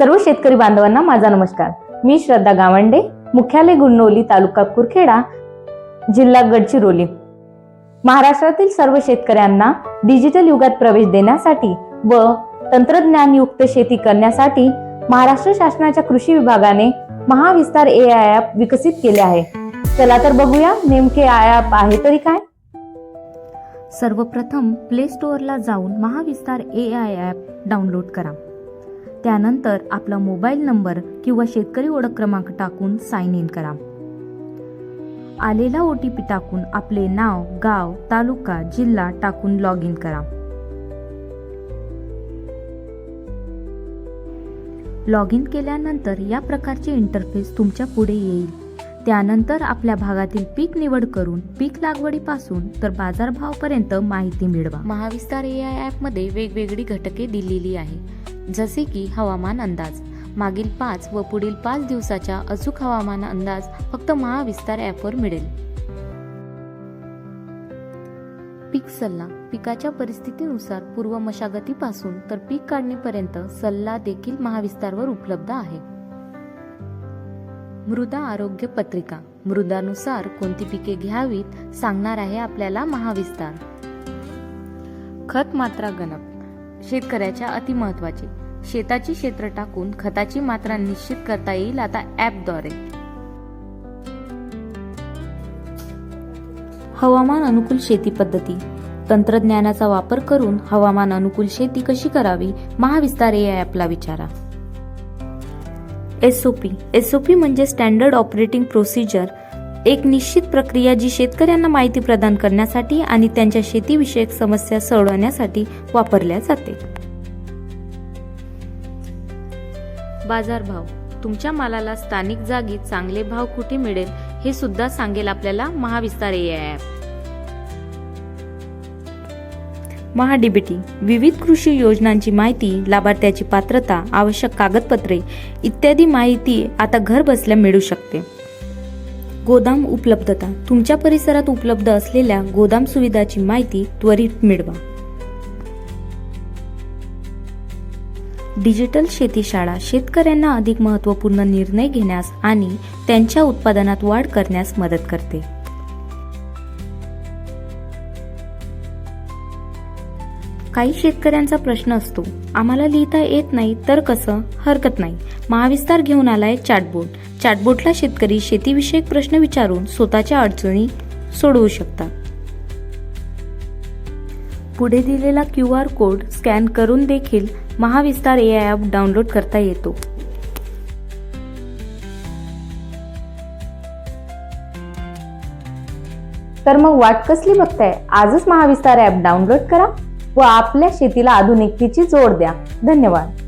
सर्व शेतकरी बांधवांना माझा नमस्कार। मी श्रद्धा गावंडे, मुख्यालय गुणनोली, तालुका कुरखेडा, जिल्हा गडचिरोली। महाराष्ट्रातील सर्व शेतकऱ्यांना डिजिटल युगात प्रवेश देण्यासाठी व तंत्रज्ञानयुक्त शेती करण्यासाठी महाराष्ट्र शासनाच्या कृषी विभागाने महाविस्तार AI ॲप विकसित केले आहे। चला तर बघूया नेमके ॲप आहे तरी काय। सर्वप्रथम प्ले स्टोअरला जाऊन महाविस्तार AI ॲप डाउनलोड करा। त्यानंतर आपला मोबाईल नंबर किंवा शेतकरी ओळख क्रमांक टाकून साइन इन करा। आलेला OTP टाकून आपले नाव, गाव, तालुका, जिल्हा टाकून लॉग इन करा। लॉग इन केल्यानंतर या प्रकारचे इंटरफेस तुमच्या पुढे येईल। त्यानंतर आपल्या भागातील पीक निवड करून पीक लागवडीपासून तर बाजारभावापर्यंत माहिती मिळवा। महाविस्तार AI ॲपमध्ये वेगवेगळी घटके दिलेली आहे, जसे की हवामान अंदाज। मागील 5 व पुढील 5 दिवसाच्या अचूक हवामान अंदाज फक्त महाविस्तार ॲपवर मिळेल। पीक सल्ला, पिकाच्या परिस्थितीनुसार पूर्व मशागतीपासून तर पीक काढणीपर्यंत सल्ला देखील महाविस्तारवर उपलब्ध आहे। मृदा आरोग्य पत्रिका, मृदानुसार कोणती पिके घ्यावीत सांगणार आहे आपल्याला महाविस्तार। खत मात्रा गणक, शेतकऱ्याच्या अति महत्त्वाचे। शेताची क्षेत्र टाकून खताची मात्रा निश्चित करता येईल आता ॲपद्वारे। हवामान अनुकूल शेती पद्धती, तंत्रज्ञानाचा वापर करून हवामान अनुकूल शेती कशी करावी महाविस्तार AI ॲपला विचारा। SOP म्हणजे स्टँडर्ड ऑपरेटिंग प्रोसिजर, एक निश्चित प्रक्रिया जी शेतकऱ्यांना माहिती प्रदान करण्यासाठी आणि त्यांच्या शेतीविषयक समस्या सोडवण्यासाठी वापरल्या जाते। बाजारभाव, तुमच्या मालाला स्थानिक जागी चांगले भाव कुठे मिळेल हे सुद्धा सांगेल आपल्याला महाविस्तार AI ॲप। महाडीबीटी, विविध कृषी योजनांची माहिती, लाभार्थ्याची पात्रता, आवश्यक कागदपत्रे इत्यादी माहिती आता घर बसल्या मिळू शकते। गोदाम उपलब्धता, तुमच्या परिसरात उपलब्ध असलेल्या गोदाम सुविधाची माहिती त्वरित मिळवा। डिजिटल शेती शाळा, शेतकऱ्यांना अधिक महत्त्वपूर्ण निर्णय घेण्यास आणि त्यांच्या उत्पादनात वाढ करण्यास मदत करते। काही शेतकऱ्यांचा प्रश्न असतो, आम्हाला लिहिता येत नाही तर कसं? हरकत नाही, महाविस्तार घेऊन आलाय चॅटबोट। चॅटबोटला शेतकरी शेतीविषयक प्रश्न विचारून स्वतःच्या अडचणी सोडवू शकतात। पुढे दिलेला QR कोड स्कॅन करून देखील महाविस्तार AI ॲप डाउनलोड करता येतो। तर मग वाट कसली बघताय? आजच महाविस्तार ॲप डाउनलोड करा व आपल्या शेतीला आधुनिकतेची जोड द्या। धन्यवाद।